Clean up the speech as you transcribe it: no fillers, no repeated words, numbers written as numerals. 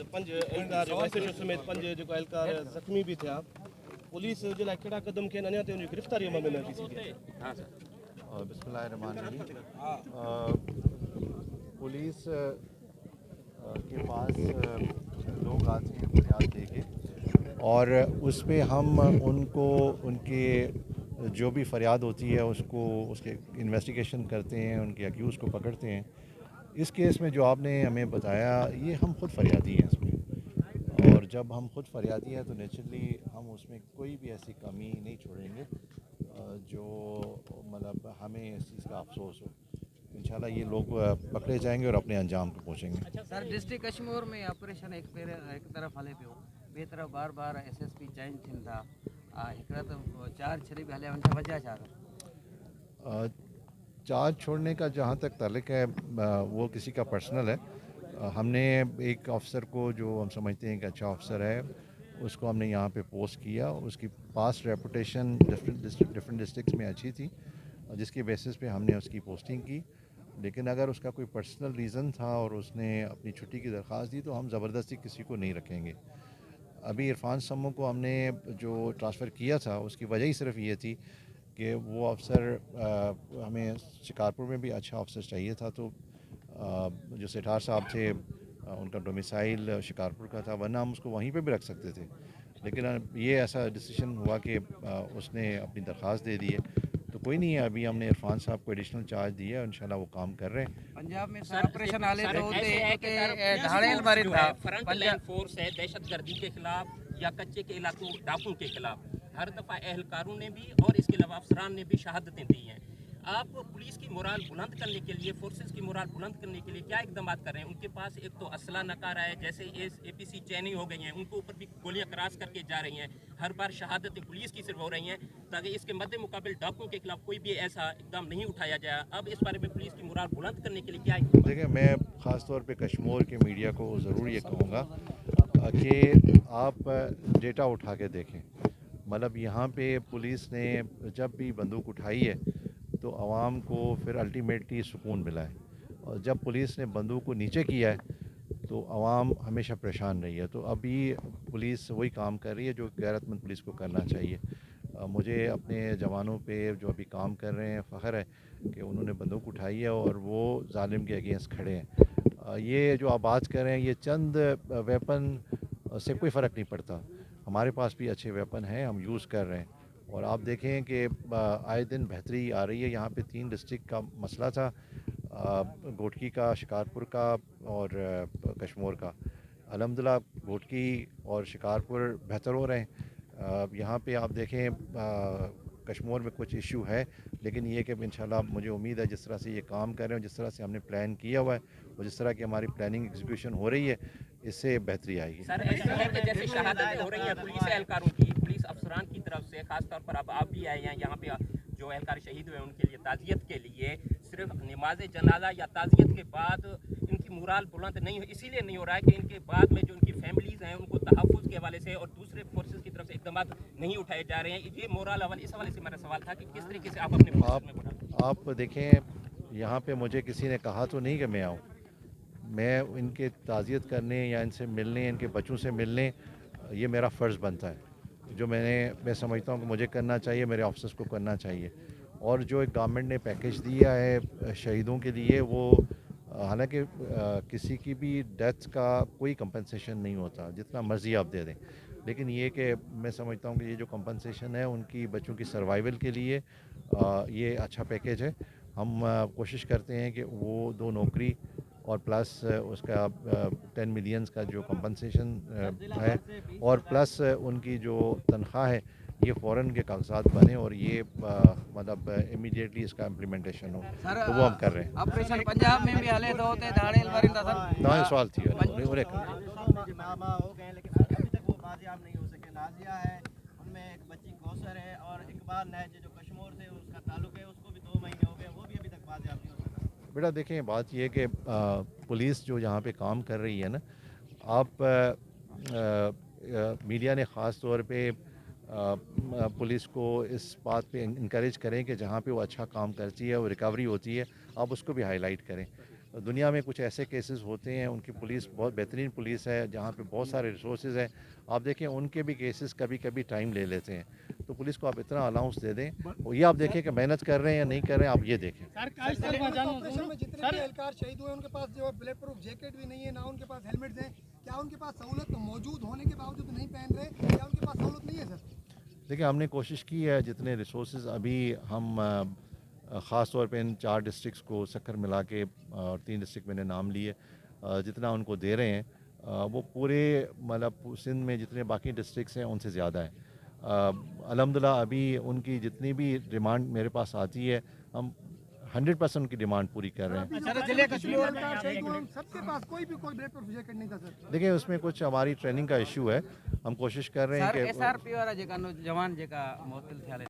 पंज एहलकार एसएचओ समेत पंज जेको एहलकार ज़ख़्मी भी थिया, पुलिस जे लाइ कहिड़ा क़दम कनि अञा ताईं उनजी गिरफ़्तारी अमल में न अची सघी? बिस्मिल्लाहिर्रहमानिर्रहीम। पुलिस के पास लोग आते हैं फरियाद लेके, और उसमें हम उनको उनके जो भी फरियाद होती है उसको उसके इन्वेस्टिगेशन करते हैं, उनके अक्यूज़ को पकड़ते हैं। इस केस में जो आपने हमें बताया, ये हम खुद फरियादी हैं इसमें, और जब हम खुद फरियादी हैं तो नेचुरली हम उसमें कोई भी ऐसी कमी नहीं छोड़ेंगे जो मतलब हमें इस चीज़ का अफसोस हो। इंशाल्लाह ये लोग पकड़े जाएंगे और अपने अंजाम को पहुँचेंगे। सर, डिस्ट्रिक्ट कश्मीर में ऑपरेशन एक तरफ हले पियो, ॿिए तरफ़ बार बार SSP चेंज थियनि था, हिकिड़ा त चार्ज छॾे बि हलिया वञनि था, वजह छा? चार्ज छोड़ने का जहाँ तक ताल्लुक़ है वो किसी का पर्सनल है। हमने एक अफसर को जो हम समझते हैं कि अच्छा अफसर है, उसको हमने यहाँ पे पोस्ट किया। उसकी पास्ट रेपुटेशन डिफरेंट डिस्ट्रिक्ट्स में अच्छी थी, जिसके बेसिस पे हमने उसकी पोस्टिंग की। लेकिन अगर उसका कोई पर्सनल रीज़न था और उसने अपनी छुट्टी की दरख्वास्त दी तो हम ज़बरदस्ती किसी को नहीं रखेंगे। अभी इरफान सम्मू को हमने जो ट्रांसफ़र किया था उसकी वजह ही सिर्फ ये थी कि वो अफसर हमें शिकारपुर में भी अच्छा अफसर चाहिए था, तो जो सेठार साहब थे उनका डोमिसाइल शिकारपुर का था, वरना हम उसको वहीं पे भी रख सकते थे। लेकिन ये ऐसा डिसीजन हुआ कि उसने अपनी दरख्वास्त दे दी है, तो कोई नहीं है। अभी हमने इरफान साहब को एडिशनल चार्ज दिया है, इंशाल्लाह वो काम कर रहे हैं। पंजाब में ऑपरेशन हाले तो फ्रंट फोर्स है दहशतगर्दी के खिलाफ या कच्चे के इलाकों डाकू के खिलाफ हर दफ़ा एहलकारों ने भी और इसके अलावा अफसरान ने भी शहादतें दी हैं। आप पुलिस की मोराल बुलंद करने के लिए, फोर्सेस की मोराल बुलंद करने के लिए क्या इकदाम कर रहे हैं? उनके पास एक तो असला नकारा है, जैसे APC चैनी हो गई हैं, उनको ऊपर भी गोलियां क्रॉस करके जा रही हैं, हर बार शहादतें पुलिस की सिर्फ हो रही हैं, ताकि इसके मद्दे मुकाबिल डाकुओं के खिलाफ कोई भी ऐसा इकदाम नहीं उठाया जाए। अब इस बारे में पुलिस की मोराल बुलंद करने के लिए क्या इकदाम? देखिए, मैं ख़ास तौर पे कश्मीर के मीडिया को ज़रूर ये कहूँगा कि आप डेटा उठा के देखें। मतलब यहाँ पे पुलिस ने जब भी बंदूक उठाई है तो आवाम को फिर अल्टीमेटली सुकून मिला है, और जब पुलिस ने बंदूक को नीचे किया है तो आवाम हमेशा परेशान रही है। तो अभी पुलिस वही काम कर रही है जो गैरतमंद पुलिस को करना चाहिए। मुझे अपने जवानों पे जो अभी काम कर रहे हैं फ़ख्र है कि उन्होंने बंदूक उठाई है और वो जालिम के अगेंस्ट खड़े हैं। ये जो आप बात कर रहे हैं, ये चंद वेपन से कोई फ़र्क नहीं पड़ता। हमारे पास भी अच्छे वेपन हैं, हम यूज़ कर रहे हैं, और आप देखें कि आए दिन बेहतरी आ रही है। यहाँ पे 3 डिस्ट्रिक्ट का मसला था, घोटकी का, शिकारपुर का और कश्मीर का। अल्हम्दुलिल्लाह घोटकी और शिकारपुर बेहतर हो रहे हैं। यहाँ पे आप देखें कश्मीर में कुछ इशू है, लेकिन ये कि इंशाल्लाह मुझे उम्मीद है जिस तरह से ये काम कर रहे हैं, जिस तरह से हमने प्लान किया हुआ है और जिस तरह की हमारी प्लानिंग एग्जीक्यूशन हो रही है, इससे बेहतरी आएगी। सर, ऐसा है कि जैसे शहादतें हो रही हैं पुलिस एहलकारों की, पुलिस अफसरान की तरफ से, खासतौर पर अब आप भी आए हैं यहाँ पे, जो एहलकार शहीद हुए उनके लिए ताज़ियत के लिए, सिर्फ नमाज जनाजा या ताज़ियत के बाद इनकी मोराल बुलंद नहीं हो, इसीलिए नहीं हो रहा है कि इनके बाद में जो इनकी फैमिलीज़ हैं उनको तहफ़्फ़ुज़ के हवाले से और दूसरे फोर्सेस की तरफ से इकदाम नहीं उठाए जा रहे हैं। ये मोराल इस हवाले से मेरा सवाल था कि किस तरीके से आप अपने आप देखें, यहाँ पे मुझे किसी ने कहा तो नहीं कि मैं आऊँ। मैं इनके ताज़ियत करने या इनसे मिलने, इनके बच्चों से मिलने, ये मेरा फ़र्ज़ बनता है, जो मैं समझता हूँ कि मुझे करना चाहिए, मेरे ऑफिसर्स को करना चाहिए। और जो एक गवर्नमेंट ने पैकेज दिया है शहीदों के लिए, वो हालांकि किसी की भी डेथ का कोई कंपनसेशन नहीं होता, जितना मर्ज़ी आप दे दें, लेकिन ये कि मैं समझता हूँ कि ये जो कंपनसेशन है उनकी बच्चों की सर्वाइवल के लिए ये अच्छा पैकेज है। हम कोशिश करते हैं कि वो 2 नौकरी और प्लस उसका 10 मिलियंस का जो कंपनसेशन है, और प्लस उनकी जो तनख्वाह है, ये फ़ौरन के कागजात बने और ये मतलब इमीडिएटली इसका इम्प्लीमेंटेशन हो, तो वो हम कर रहे हैं। ऑपरेशन पंजाब में भी हले तो होते दाड़ेल वरिंदा सर तव्हांजो सवाल थी वियो, उन्हें हो गए हैं, लेकिन अभी तक वो बाजियाब नहीं हो सके। नाजिया है, उनमें एक बच्ची कौसर है, और इकबाल नैज जो कश्मीर से उसका ताल्लुक है, उसको भी 2 महीने हो गए, वो भी अभी तक बाजियाब नहीं हो सका। बेटा देखें, बात यह कि पुलिस जो यहाँ पे काम कर रही है ना, आप मीडिया ने ख़ास तौर पे पुलिस को इस बात पे इनकरेज करें कि जहाँ पे वो अच्छा काम करती है, वो रिकवरी होती है, आप उसको भी हाईलाइट करें। दुनिया में कुछ ऐसे केसेस होते हैं, उनकी पुलिस बहुत बेहतरीन पुलिस है, जहाँ पे बहुत सारे रिसोर्सेज हैं, आप देखें उनके भी केसेस कभी कभी टाइम ले लेते हैं, तो पुलिस को आप इतना अलाउंस दे दें, और ये आप देखें कि मेहनत कर रहे हैं या नहीं कर रहे हैं, आप ये देखें। ऑपरेशन में जितने भी एहलकार शहीद हुए उनके पास जो बुलेट प्रूफ जैकेट भी नहीं है, ना उनके पास हेलमेट्स हैं, क्या उनके पास सहूलत मौजूद होने के बावजूद नहीं पहन रहे, क्या उनके पास सहूलत नहीं है सर? देखिए हमने कोशिश की है, जितने रिसोर्सेज अभी हम ख़ास तौर पे इन 4 डिस्ट्रिक्ट्स को शक्कर मिला के, और 3 डिस्ट्रिक्ट मैंने नाम लिए, जितना उनको दे रहे हैं वो पूरे मतलब सिंध में जितने बाकी डिस्ट्रिक्ट्स हैं उनसे ज़्यादा है। अल्हम्दुलिल्लाह अभी उनकी जितनी भी डिमांड मेरे पास आती है, हम 100% उनकी डिमांड पूरी कर रहे हैं। सबके पास कोई बुलेट प्रूफ जैकेट नहीं था सर। देखिए उसमें कुछ हमारी ट्रेनिंग का इशू है, हम कोशिश कर रहे हैं सर कि SRP वारा जेका जवान जेका मौतिल थिया